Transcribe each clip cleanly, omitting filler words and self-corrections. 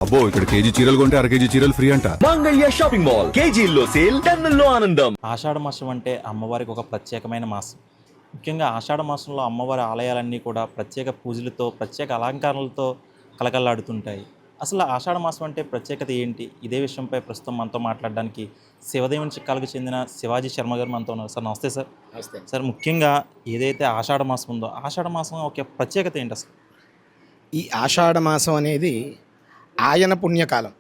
అబ్బో ఇక్కడ కేజీ చీరలు కొంటే అర కేజీ చీరలు ఫ్రీ అంట. మంగళ్య షాపింగ్ మాల్ కేజీల్లో సేల్, టన్నుల్లో ఆనందం. ఆషాఢ మాసం అంటే అమ్మవారికి ఒక ప్రత్యేకమైన మాసం. ముఖ్యంగా ఆషాఢ మాసంలో అమ్మవారి ఆలయాలన్నీ కూడా ప్రత్యేక పూజలతో, ప్రత్యేక అలంకరణలతో కలకల్లాడుతుంటాయి. అసలు ఆషాఢ మాసం అంటే ప్రత్యేకత ఏంటి? ఇదే విషయంపై ప్రస్తుతం మనతో మాట్లాడడానికి శివదేవుని చిక్కాలకు చెందిన శివాజీ శర్మ గారు మనతో ఉన్నారు. సార్ నమస్తే సార్. నమస్తే. సార్ ముఖ్యంగా ఏదైతే ఆషాఢ మాసం ఉందో, ఆషాఢ మాసం ఒక ప్రత్యేకత ఏంటి అసలు? ఈ ఆషాఢ మాసం అనేది ఆయన పుణ్యకాలం.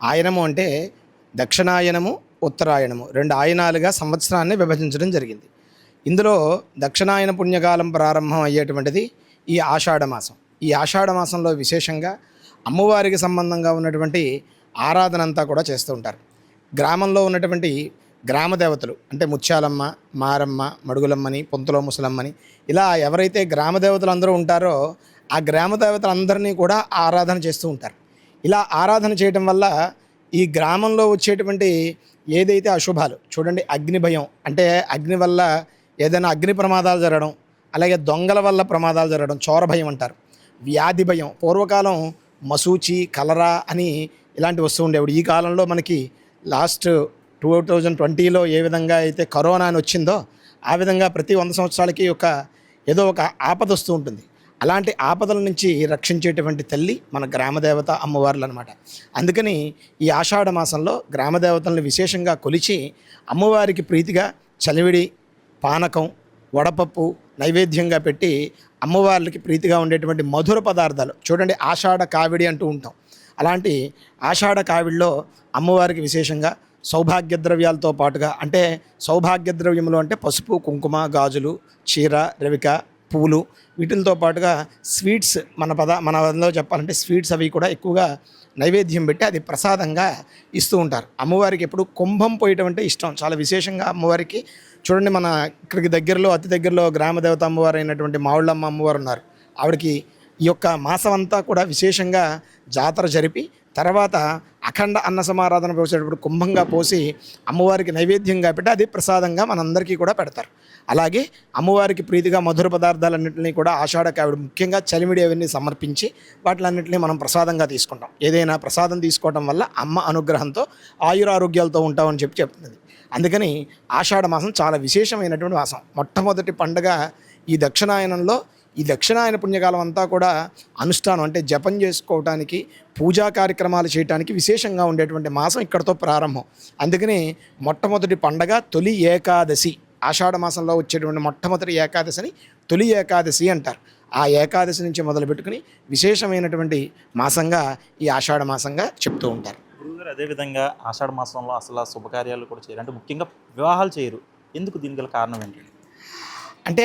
ఆయనము అంటే దక్షిణాయనము, ఉత్తరాయణము, రెండు ఆయనాలుగా సంవత్సరాన్ని విభజించడం జరిగింది. ఇందులో దక్షిణాయన పుణ్యకాలం ప్రారంభం అయ్యేటువంటిది ఈ ఆషాఢ మాసం. ఈ ఆషాఢ మాసంలో విశేషంగా అమ్మవారికి సంబంధంగా ఉన్నటువంటి ఆరాధన అంతా కూడా చేస్తూ ఉంటారు. గ్రామంలో ఉన్నటువంటి గ్రామ దేవతలు అంటే ముత్యాలమ్మ, మారమ్మ, మడుగులమ్మని, పొంతులో ముసలమ్మని, ఇలా ఎవరైతే గ్రామ దేవతలు అందరూ ఉంటారో ఆ గ్రామ దేవతలందరినీ కూడా ఆరాధన చేస్తూ ఉంటారు. ఇలా ఆరాధన చేయటం వల్ల ఈ గ్రామంలో వచ్చేటువంటి ఏదైతే అశుభాలు చూడండి, అగ్ని భయం అంటే అగ్ని వల్ల ఏదైనా అగ్ని ప్రమాదాలు జరగడం, అలాగే దొంగల వల్ల ప్రమాదాలు జరగడం చోర భయం అంటారు. వ్యాధి భయం, పూర్వకాలం మసూచి, కలరా అని ఇలాంటి వస్తూ ఉండేవి. ఈ కాలంలో మనకి లాస్ట్ 2020లో ఏ విధంగా అయితే కరోనా అని వచ్చిందో ఆ విధంగా ప్రతి 100 సంవత్సరాలకి ఏదో ఒక ఆపద వస్తూ ఉంటుంది. అలాంటి ఆపదల నుంచి రక్షించేటువంటి తల్లి మన గ్రామదేవత అమ్మవార్లు అనమాట. అందుకని ఈ ఆషాఢ మాసంలో గ్రామదేవతలను విశేషంగా కొలిచి అమ్మవారికి ప్రీతిగా చలివిడి, పానకం, వడపప్పు నైవేద్యంగా పెట్టి అమ్మవార్లకి ప్రీతిగా ఉండేటువంటి మధుర పదార్థాలు చూడండి, ఆషాఢ కావిడి అంటూ ఉంటాం. అలాంటి ఆషాఢ కావిడిలో అమ్మవారికి విశేషంగా సౌభాగ్య ద్రవ్యాలతో పాటుగా, అంటే సౌభాగ్య ద్రవ్యములు అంటే పసుపు, కుంకుమ, గాజులు, చీర, రవిక, పూలు, వీటితో పాటుగా స్వీట్స్, మన వదలో చెప్పాలంటే స్వీట్స్ అవి కూడా ఎక్కువగా నైవేద్యం పెట్టి అది ప్రసాదంగా ఇస్తూ ఉంటారు. అమ్మవారికి ఎప్పుడు కుంభం పోయటం అంటే ఇష్టం, చాలా విశేషంగా అమ్మవారికి. చూడండి, మన ఇక్కడికి దగ్గరలో అతి దగ్గరలో గ్రామదేవత అమ్మవారు అయినటువంటి మావుళ్ళమ్మ అమ్మవారు ఉన్నారు. ఆవిడకి ఈ యొక్క మాసం అంతా కూడా విశేషంగా జాతర జరిపి తర్వాత అఖండ అన్న సమారాధన పోసేటప్పుడు కుంభంగా పోసి అమ్మవారికి నైవేద్యంగా పెట్టి అది ప్రసాదంగా మనందరికీ కూడా పెడతారు. అలాగే అమ్మవారికి ప్రీతిగా మధుర పదార్థాలన్నింటినీ కూడా ఆషాఢ కావిడి, ముఖ్యంగా చలిమిడి అవన్నీ సమర్పించి వాటిలన్నింటినీ మనం ప్రసాదంగా తీసుకుంటాం. ఏదైనా ప్రసాదం తీసుకోవడం వల్ల అమ్మ అనుగ్రహంతో ఆయురారోగ్యాలతో ఉంటామని చెప్తుంది. అందుకని ఆషాఢ మాసం చాలా విశేషమైనటువంటి మాసం. మొట్టమొదటి పండుగ ఈ దక్షిణాయనంలో. ఈ దక్షిణాయన పుణ్యకాలం అంతా కూడా అనుష్ఠానం అంటే జపం చేసుకోవటానికి, పూజా కార్యక్రమాలు చేయడానికి విశేషంగా ఉండేటువంటి మాసం ఇక్కడితో ప్రారంభం. అందుకని మొట్టమొదటి పండగ తొలి ఏకాదశి. ఆషాఢ మాసంలో వచ్చేటువంటి మొట్టమొదటి ఏకాదశిని తొలి ఏకాదశి అంటారు. ఆ ఏకాదశి నుంచి మొదలుపెట్టుకుని విశేషమైనటువంటి మాసంగా ఈ ఆషాఢ మాసంగా చెప్తూ ఉంటారు. గురువుగారు, అదేవిధంగా ఆషాఢ మాసంలో అసలు శుభకార్యాలు కూడా చేయరు, అంటే ముఖ్యంగా వివాహాలు చేయరు. ఎందుకు? దీనికి గల కారణం ఏంటి? అంటే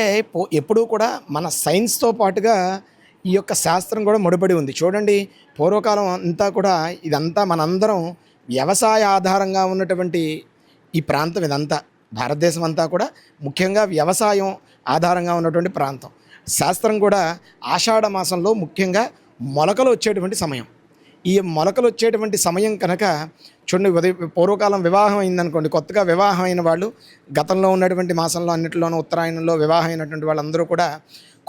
ఎప్పుడూ కూడా మన సైన్స్తో పాటుగా ఈ యొక్క శాస్త్రం కూడా ముడిపడి ఉంది. చూడండి, పూర్వకాలం అంతా కూడా ఇదంతా మనందరం వ్యవసాయ ఆధారంగా ఉన్నటువంటి ఈ ప్రాంతం, ఇదంతా భారతదేశం అంతా కూడా ముఖ్యంగా వ్యవసాయం ఆధారంగా ఉన్నటువంటి ప్రాంతం. శాస్త్రం కూడా ఆషాఢ మాసంలో ముఖ్యంగా మొలకలు వచ్చేటువంటి సమయం. ఈ మొలకలు వచ్చేటువంటి సమయం కనుక చూడండి, పూర్వకాలం వివాహం అయిందనుకోండి, కొత్తగా వివాహం అయిన వాళ్ళు గతంలో ఉన్నటువంటి మాసంలో అన్నింటిలోనూ ఉత్తరాయణంలో వివాహం అయినటువంటి వాళ్ళందరూ కూడా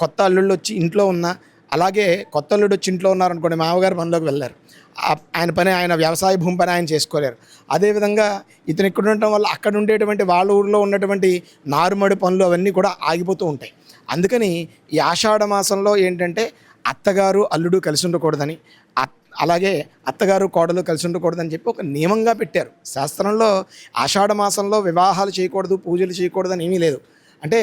కొత్త అల్లుళ్ళు వచ్చి ఇంట్లో ఉన్న, అలాగే కొత్త అల్లుడు వచ్చి ఇంట్లో ఉన్నారనుకోండి, మామగారు పనిలోకి వెళ్ళారు, ఆయన పని, ఆయన వ్యవసాయ భూమి పని ఆయన చేసుకోలేరు. అదేవిధంగా ఇతను ఇక్కడ ఉండటం వల్ల అక్కడ ఉండేటువంటి వాళ్ళ ఊరిలో ఉన్నటువంటి నారుమడి పనులు అవన్నీ కూడా ఆగిపోతూ ఉంటాయి. అందుకని ఈ ఆషాఢ మాసంలో ఏంటంటే అత్తగారు అల్లుడు కలిసి ఉండకూడదని, అలాగే అత్తగారు కోడలు కలిసి ఉండకూడదని చెప్పి ఒక నియమంగా పెట్టారు శాస్త్రంలో. ఆషాఢ మాసంలో వివాహాలు చేయకూడదు, పూజలు చేయకూడదు అని ఏమీ లేదు. అంటే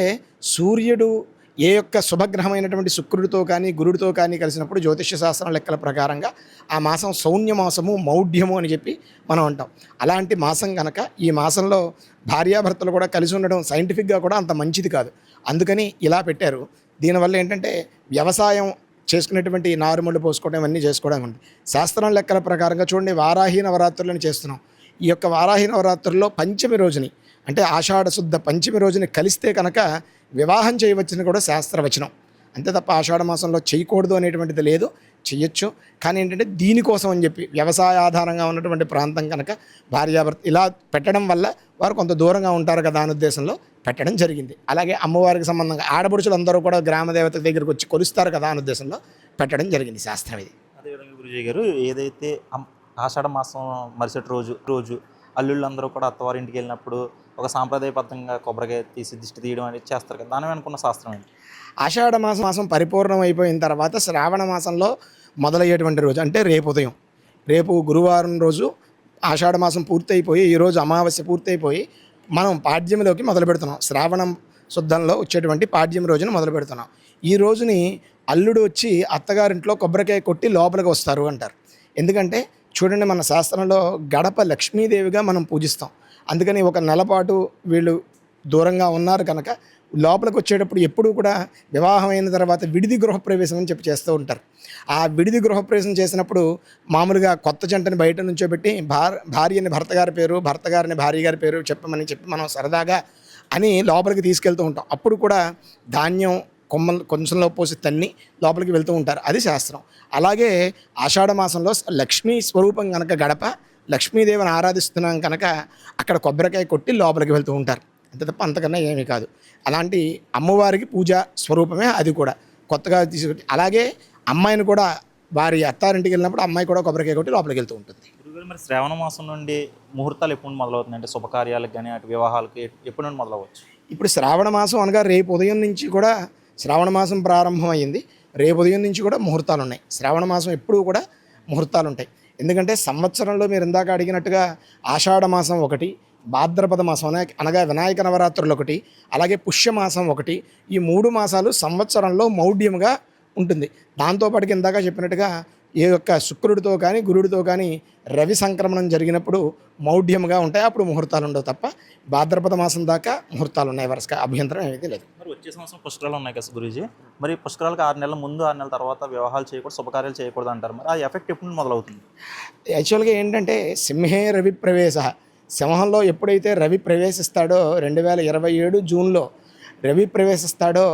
సూర్యుడు ఏ యొక్క శుభగ్రహమైనటువంటి శుక్రుడితో కానీ గురుడితో కానీ కలిసినప్పుడు జ్యోతిష్య శాస్త్రం లెక్కల ప్రకారంగా ఆ మాసం శౌన్య మాసము, మౌఢ్యము అని చెప్పి మనం అంటాం. అలాంటి మాసం కనుక ఈ మాసంలో భార్యాభర్తలు కూడా కలిసి ఉండడం సైంటిఫిక్గా కూడా అంత మంచిది కాదు. అందుకని ఇలా పెట్టారు. దీనివల్ల ఏంటంటే వ్యవసాయం చేసుకునేటువంటి నారుమళ్ళు పోసుకోవడం ఇవన్నీ చేసుకోవడం ఉంది. శాస్త్రం లెక్కల ప్రకారంగా చూడండి, వారాహి నవరాత్రులను చేస్తున్నాం. ఈ యొక్క వారాహి నవరాత్రుల్లో పంచమి రోజుని, అంటే ఆషాఢ శుద్ధ పంచమి రోజుని కలిస్తే కనుక వివాహం చేయవచ్చని కూడా శాస్త్రవచనం. అంతే తప్ప ఆషాఢ మాసంలో చేయకూడదు అనేటువంటిది లేదు, చేయొచ్చు. కానీ ఏంటంటే దీనికోసం అని చెప్పి వ్యవసాయ ఆధారంగా ఉన్నటువంటి ప్రాంతం కనుక భార్యాభర్త ఇలా పెట్టడం వల్ల వారు కొంత దూరంగా ఉంటారు కదా అనే ఉద్దేశంలో పెట్టడం జరిగింది. అలాగే అమ్మవారికి సంబంధంగా ఆడపడుచులు అందరూ కూడా గ్రామదేవత దగ్గరికి వచ్చి కొలుస్తారు కదా అనే ఉద్దేశంలో పెట్టడం జరిగింది శాస్త్రం ఇది. అదేవిధంగా గురుజీ గారు ఏదైతే ఆషాఢ మాసం మరుసటి రోజు అల్లుళ్ళందరూ కూడా అత్తవారింటికి వెళ్ళినప్పుడు ఒక సాంప్రదాయబద్ధంగా కొబ్బరికాయ తీసి దిష్టి తీయడం అనేది చేస్తారు కదా, దాని వెనుకున్న శాస్త్రం ఏంటి? ఆషాఢ మాసం పరిపూర్ణం అయిపోయిన తర్వాత శ్రావణ మాసంలో మొదలయ్యేటువంటి రోజు అంటే రేపు ఉదయం, రేపు గురువారం రోజు ఆషాఢ మాసం పూర్తయిపోయి ఈరోజు అమావాస్య పూర్తయిపోయి మనం పాడ్యంలోకి మొదలు పెడుతున్నాం. శ్రావణం శుద్ధంలో వచ్చేటువంటి పాడ్యం రోజున మొదలు పెడుతున్నాం. ఈ రోజుని అల్లుడు వచ్చి అత్తగారింట్లో కొబ్బరికాయ కొట్టి లోపలికి వస్తారు అంటారు. ఎందుకంటే చూడండి, మన శాస్త్రంలో గడప లక్ష్మీదేవిగా మనం పూజిస్తాం. అందుకని ఒక నెలపాటు వీళ్ళు దూరంగా ఉన్నారు కనుక లోపలికి వచ్చేటప్పుడు ఎప్పుడూ కూడా వివాహం అయిన తర్వాత విడిది గృహప్రవేశం అని చెప్పి చేస్తూ ఉంటారు. ఆ విడిది గృహప్రవేశం చేసినప్పుడు మామూలుగా కొత్త జంటని బయట నుంచోబెట్టి భార్యని భర్త గారి పేరు, భర్త గారిని భార్య గారి పేరు చెప్పి మనం సరదాగా అని లోపలికి తీసుకెళ్తూ ఉంటాం. అప్పుడు కూడా ధాన్యం కొంచెంలో పోసి తన్ని లోపలికి వెళ్తూ ఉంటారు. అది శాస్త్రం. అలాగే ఆషాఢ మాసంలో లక్ష్మీ స్వరూపం కనుక గడప లక్ష్మీదేవిని ఆరాధిస్తున్నాం కనుక అక్కడ కొబ్బరికాయ కొట్టి లోపలికి వెళ్తూ ఉంటారు. అంతే తప్ప అంతకన్నా ఏమీ కాదు. అలాంటి అమ్మవారికి పూజ స్వరూపమే అది కూడా కొత్తగా తీసుకొచ్చి. అలాగే అమ్మాయిని కూడా వారి అత్తారింటికి వెళ్ళినప్పుడు అమ్మాయి కూడా కొబ్బరికాయ కొట్టి లోపలికి వెళ్తూ ఉంటుంది. గురుగారు, మరి శ్రావణ మాసం నుండి ముహూర్తాలు ఎప్పుడు మొదలవుతుంది? అంటే శుభకార్యాలకు కానీ అటు వివాహాలకు ఎప్పుడు నుండి మొదలవచ్చు? ఇప్పుడు శ్రావణ మాసం అనగా రేపు ఉదయం నుంచి కూడా శ్రావణ మాసం ప్రారంభమైంది. రేపు ఉదయం నుంచి కూడా ముహూర్తాలు ఉన్నాయి. శ్రావణ మాసం ఎప్పుడూ కూడా ముహూర్తాలు ఉంటాయి. ఎందుకంటే సంవత్సరంలో మీరు ఇందాక అడిగినట్టుగా ఆషాఢ మాసం ఒకటి, భాద్రపద మాసం అనగా వినాయక నవరాత్రులు ఒకటి, అలాగే పుష్యమాసం ఒకటి. ఈ 3 మాసాలు సంవత్సరంలో మౌఢ్యముగా ఉంటుంది. దాంతోపాటుకి ఇందాక చెప్పినట్టుగా ఏ యొక్క శుక్రుడితో కానీ గురుడితో కానీ రవి సంక్రమణం జరిగినప్పుడు మౌఢ్యముగా ఉంటాయి. అప్పుడు ముహూర్తాలు ఉండవు తప్ప భాద్రపద మాసం దాకా ముహూర్తాలు ఉన్నాయి. వరుసగా అభ్యంతరం ఏమీ లేదు. మరి వచ్చే సంవత్సరం పుష్కరాలు ఉన్నాయి కదా గురూజీ, మరి పుష్కరాలకు 6 నెలల ముందు 6 నెలల తర్వాత వివాహాలు చేయకూడదు, శుభకార్యాలు చేయకూడదు అంటారు. మరి ఆ ఎఫెక్ట్ ఎప్పుడు మొదలవుతుంది? యాక్చువల్గా ఏంటంటే సింహే రవి ప్రవేశ, సింహంలో ఎప్పుడైతే రవి ప్రవేశిస్తాడో 2027 జూన్లో రవి ప్రవేశిస్తాడో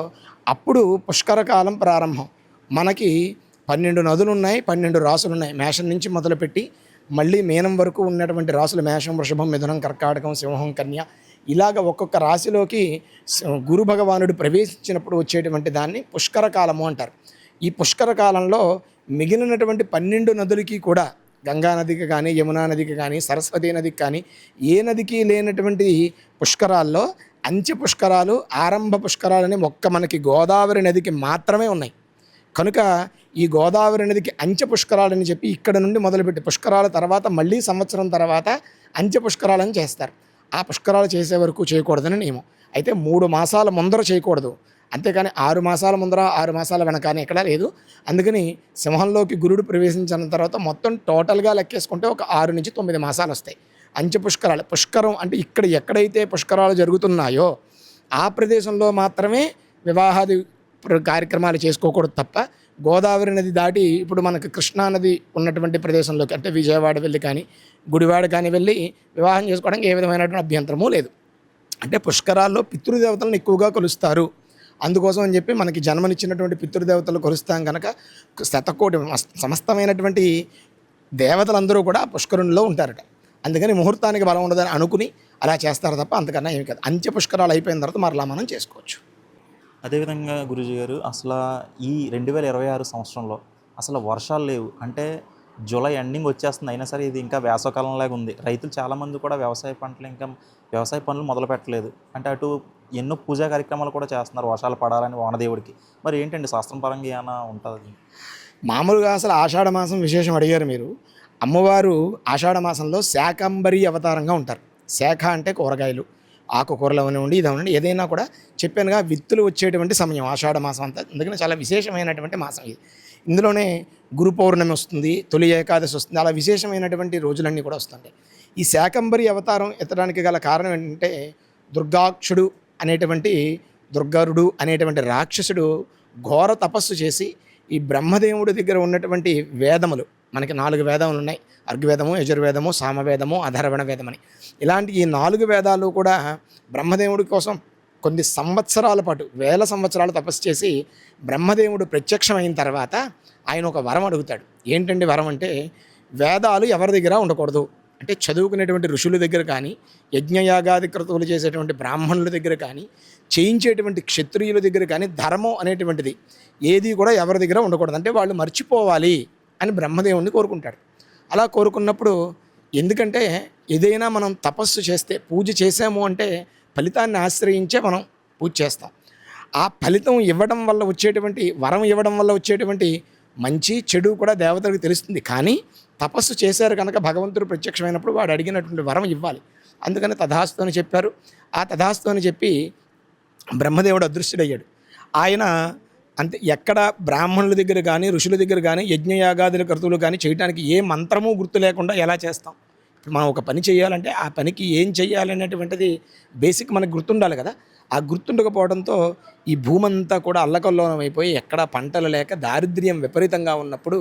అప్పుడు పుష్కరకాలం ప్రారంభం. మనకి 12 నదులు ఉన్నాయి, 12 రాసులు ఉన్నాయి. మేషం నుంచి మొదలుపెట్టి మళ్ళీ మీనం వరకు ఉన్నటువంటి రాసులు మేషం, వృషభం, మిథునం, కర్కాటకం, సింహం, కన్య, ఇలాగ ఒక్కొక్క రాశిలోకి గురు భగవానుడు ప్రవేశించినప్పుడు వచ్చేటువంటి దాన్ని పుష్కర కాలము అంటారు. ఈ పుష్కర కాలంలో మిగిలినటువంటి 12 నదులకి కూడా గంగా నదికి కానీ, యమునా నదికి కానీ, సరస్వతీ నదికి కానీ, ఏ నదికి లేనటువంటి పుష్కరాల్లో అంచె పుష్కరాలు, ఆరంభ పుష్కరాలని మనకి గోదావరి నదికి మాత్రమే ఉన్నాయి. కనుక ఈ గోదావరి నదికి అంచె పుష్కరాలని చెప్పి ఇక్కడ నుండి మొదలుపెట్టి పుష్కరాల తర్వాత మళ్ళీ సంవత్సరం తర్వాత అంచె పుష్కరాలని చేస్తారు. ఆ పుష్కరాలు చేసే వరకు చేయకూడదని నియమం. అయితే 3 మాసాల ముందర చేయకూడదు, అంతేకాని 6 మాసాల ముందర 6 మాసాల వెనకాని ఎక్కడా లేదు. అందుకని సింహంలోకి గురుడు ప్రవేశించిన తర్వాత మొత్తం టోటల్గా లెక్కేసుకుంటే ఒక 6 నుంచి 9 మాసాలు వస్తాయి. అంచె పుష్కరాలు, పుష్కరం అంటే ఇక్కడ ఎక్కడైతే పుష్కరాలు జరుగుతున్నాయో ఆ ప్రదేశంలో మాత్రమే వివాహాది కార్యక్రమాలు చేసుకోకూడదు తప్ప గోదావరి నది దాటి ఇప్పుడు మనకు కృష్ణానది ఉన్నటువంటి ప్రదేశంలోకి అంటే విజయవాడ వెళ్ళి కానీ, గుడివాడ కానీ వెళ్ళి వివాహం చేసుకోవడానికి ఏ విధమైనటువంటి అభ్యంతరమూ లేదు. అంటే పుష్కరాల్లో పితృదేవతలను ఎక్కువగా కొలుస్తారు. అందుకోసం అని చెప్పి మనకి జన్మనిచ్చినటువంటి పితృదేవతలు కొలుస్తాం కనుక శతకోటి సమస్తమైనటువంటి దేవతలందరూ కూడా పుష్కరునిలో ఉంటారట. అందుకని ముహూర్తానికి బలం ఉండదని అనుకుని అలా చేస్తారు తప్ప అంతకన్నా ఏమి కాదు. అంత్య పుష్కరాలు అయిపోయిన తర్వాత మరలా మనం చేసుకోవచ్చు. అదేవిధంగా గురూజీ గారు, అసలు ఈ 2026 సంవత్సరంలో అసలు వర్షాలు లేవు. అంటే జూలై ఎండింగ్ వచ్చేస్తుంది, అయినా సరే ఇది ఇంకా వేసవకాలంలాగా ఉంది. రైతులు చాలామంది కూడా వ్యవసాయ పనులు మొదలు పెట్టలేదు. అంటే అటు ఎన్నో పూజా కార్యక్రమాలు కూడా చేస్తున్నారు వర్షాలు పడాలని వానదేవుడికి. మరి ఏంటండి శాస్త్రం పరంగా ఏమైనా ఉంటుంది? మామూలుగా అసలు ఆషాఢ మాసం విశేషం అడిగారు మీరు. అమ్మవారు ఆషాఢ మాసంలో శాకంబరి అవతారంగా ఉంటారు. శాఖ అంటే కూరగాయలు, ఆకుకూరలు అవనివ్వండి, ఇది అవనండి, ఏదైనా కూడా చెప్పానుగా విత్తులు వచ్చేటువంటి సమయం ఆషాఢ మాసం అంతా. అందుకని చాలా విశేషమైనటువంటి మాసం ఇది. ఇందులోనే గురు పౌర్ణమి వస్తుంది, తొలి ఏకాదశి వస్తుంది, అలా విశేషమైనటువంటి రోజులన్నీ కూడా వస్తుంటాయి. ఈ శాకంబరి అవతారం ఎత్తడానికి గల కారణం ఏంటంటే దుర్గారుడు అనేటువంటి రాక్షసుడు ఘోర తపస్సు చేసి ఈ బ్రహ్మదేవుడి దగ్గర ఉన్నటువంటి వేదములు, మనకి 4 వేదములు ఉన్నాయి, అర్ఘ్యవేదము, యజుర్వేదము, సామవేదము, అధర్వణ వేదం అని. ఇలాంటి ఈ 4 వేదాలు కూడా బ్రహ్మదేవుడి కోసం కొన్ని సంవత్సరాల పాటు, వేల సంవత్సరాలు తపస్సు చేసి బ్రహ్మదేవుడు ప్రత్యక్షమైన తర్వాత ఆయన ఒక వరం అడుగుతాడు. ఏంటండి వరం అంటే, వేదాలు ఎవరి దగ్గర ఉండకూడదు అంటే చదువుకునేటువంటి ఋషుల దగ్గర కానీ, యజ్ఞయాగాది క్రతువులు చేసేటువంటి బ్రాహ్మణుల దగ్గర కానీ, చేయించేటువంటి క్షత్రియుల దగ్గర కానీ ధర్మం అనేటువంటిది ఏది కూడా ఎవరి దగ్గర ఉండకూడదు. అంటే వాళ్ళు మర్చిపోవాలి అని బ్రహ్మదేవుణ్ణి కోరుకుంటాడు. అలా కోరుకున్నప్పుడు ఎందుకంటే ఏదైనా మనం తపస్సు చేస్తే పూజ చేసాము అంటే ఫలితాన్ని ఆశ్రయించే మనం పూజ చేస్తాం. ఆ ఫలితం ఇవ్వడం వల్ల వచ్చేటువంటి వరం ఇవ్వడం వల్ల వచ్చేటువంటి మంచి చెడు కూడా దేవతలకు తెలుస్తుంది. కానీ తపస్సు చేశారు కనుక భగవంతుడు ప్రత్యక్షమైనప్పుడు వాడు అడిగినటువంటి వరం ఇవ్వాలి. అందుకని తథాస్తు అని చెప్పారు. ఆ తథాస్తు అని చెప్పి బ్రహ్మదేవుడు అదృశ్యుడయ్యాడు. ఆయన అంతే ఎక్కడ బ్రాహ్మణుల దగ్గర కానీ ఋషుల దగ్గర కానీ యజ్ఞయాగాదుల కర్తులు కానీ చేయడానికి ఏ మంత్రము గుర్తు లేకుండా ఎలా చేస్తాం? ఇప్పుడు మనం ఒక పని చేయాలంటే ఆ పనికి ఏం చేయాలనేటువంటిది బేసిక్ మనకు గుర్తుండాలి కదా. ఆ గుర్తుండకపోవడంతో ఈ భూమంతా కూడా అల్లకల్లోలం అయిపోయి ఎక్కడ పంటలు లేక దారిద్ర్యం విపరీతంగా ఉన్నప్పుడు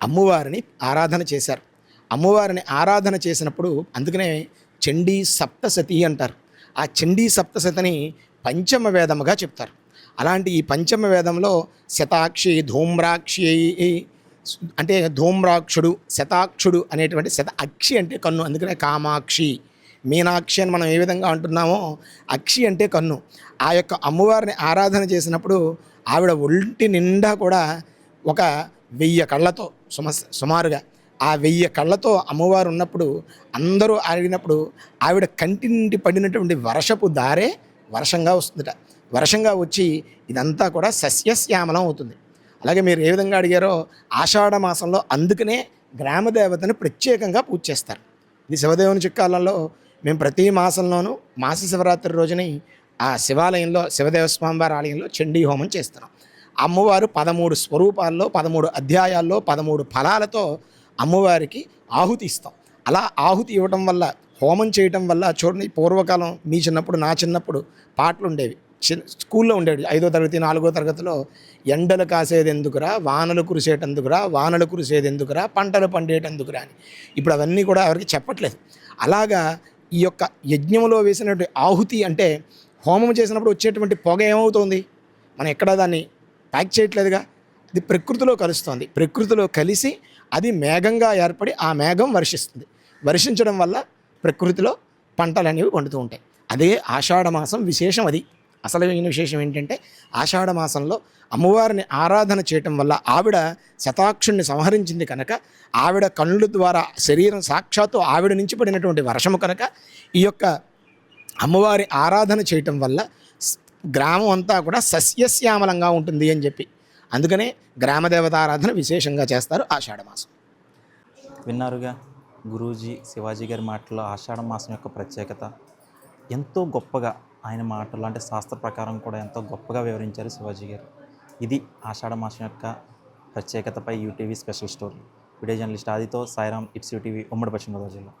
అమ్మవారిని ఆరాధన చేశారు. అమ్మవారిని ఆరాధన చేసినప్పుడు అందుకనే చండీ సప్తసతి అంటారు. ఆ చండీ సప్తసతిని పంచమ వేదముగా చెప్తారు. అలాంటి ఈ పంచమ వేదంలో శతాక్షి ధూమ్రాక్షి అంటే ధూమ్రాక్షుడు, శతాక్షుడు అనేటువంటి అక్షి అంటే కన్ను, అందుకనే కామాక్షి, మీనాక్షి అని మనం ఏ విధంగా అంటున్నామో అక్షి అంటే కన్ను. ఆ యొక్క అమ్మవారిని ఆరాధన చేసినప్పుడు ఆవిడ ఒంటి నిండా కూడా ఒక 1000 కళ్ళతో సుమారుగా ఆ 1000 కళ్ళతో అమ్మవారు ఉన్నప్పుడు అందరూ ఆడినప్పుడు ఆవిడ కంటి నుండి పడినటువంటి వర్షపు దారే వర్షంగా వస్తుందట. వర్షంగా వచ్చి ఇదంతా కూడా సస్యశ్యామలం అవుతుంది. అలాగే మీరు ఏ విధంగా అడిగారో ఆషాఢ మాసంలో అందుకనే గ్రామదేవతను ప్రత్యేకంగా పూజ చేస్తారు. ఇది శివదేవుని చిక్కాలలో మేము ప్రతి మాసంలోనూ మాస శివరాత్రి రోజుని ఆ శివాలయంలో శివదేవస్వామి వారి ఆలయంలో చండీ హోమం చేస్తున్నాం. అమ్మవారు 13 స్వరూపాల్లో 13 అధ్యాయాల్లో 13 ఫలాలతో అమ్మవారికి ఆహుతి ఇస్తాం. అలా ఆహుతి ఇవ్వడం వల్ల హోమం చేయటం వల్ల చూడండి, పూర్వకాలం మీ చిన్నప్పుడు నా చిన్నప్పుడు పాటలు ఉండేవి. స్కూల్లో ఉండేవి 5వ తరగతి 4వ తరగతిలో ఎండలు కాసేది ఎందుకురా, వానలు కురిసేటందుకురా, వానలు కురిసేది ఎందుకురా, పంటలు పండేటందుకురా అని. ఇప్పుడు అవన్నీ కూడా ఎవరికి చెప్పట్లేదు. అలాగా ఈ యొక్క యజ్ఞంలో వేసినటువంటి ఆహుతి అంటే హోమం చేసినప్పుడు వచ్చేటువంటి పొగ ఏమవుతుంది? మనం ఎక్కడా దాన్ని ప్యాక్ చేయట్లేదుగా, అది ప్రకృతిలో కలుస్తుంది. ప్రకృతిలో కలిసి అది మేఘంగా ఏర్పడి ఆ మేఘం వర్షిస్తుంది. వర్షించడం వల్ల ప్రకృతిలో పంటలు అనేవి పండుతూ ఉంటాయి. అదే ఆషాఢ మాసం విశేషం. అది అసలైన విశేషం ఏంటంటే ఆషాఢ మాసంలో అమ్మవారిని ఆరాధన చేయటం వల్ల ఆవిడ శతాక్షుణ్ణి సంహరించింది కనుక ఆవిడ కళ్ళ ద్వారా శరీరం సాక్షాత్తు ఆవిడ నుంచి పడినటువంటి వర్షము కనుక ఈ యొక్క అమ్మవారి ఆరాధన చేయటం వల్ల గ్రామం అంతా కూడా సస్యశ్యామలంగా ఉంటుంది అని చెప్పి అందుకనే గ్రామదేవత ఆరాధన విశేషంగా చేస్తారు ఆషాఢ మాసం. విన్నారుగా గురూజీ శివాజీ గారి మాటల్లో ఆషాఢ మాసం యొక్క ప్రత్యేకత ఎంతో గొప్పగా ఆయన మాటలు అంటే శాస్త్ర ప్రకారం కూడా ఎంతో గొప్పగా వివరించారు శివాజీ గారు. ఇది ఆషాఢ మాసం యొక్క ప్రత్యేకతపై UTV special story. Video journalist ఆదితో సాయిరామ్, ఇట్స్ యూటీవీ, ఉమ్మడి పశ్చిమ గోదావరి జిల్లా.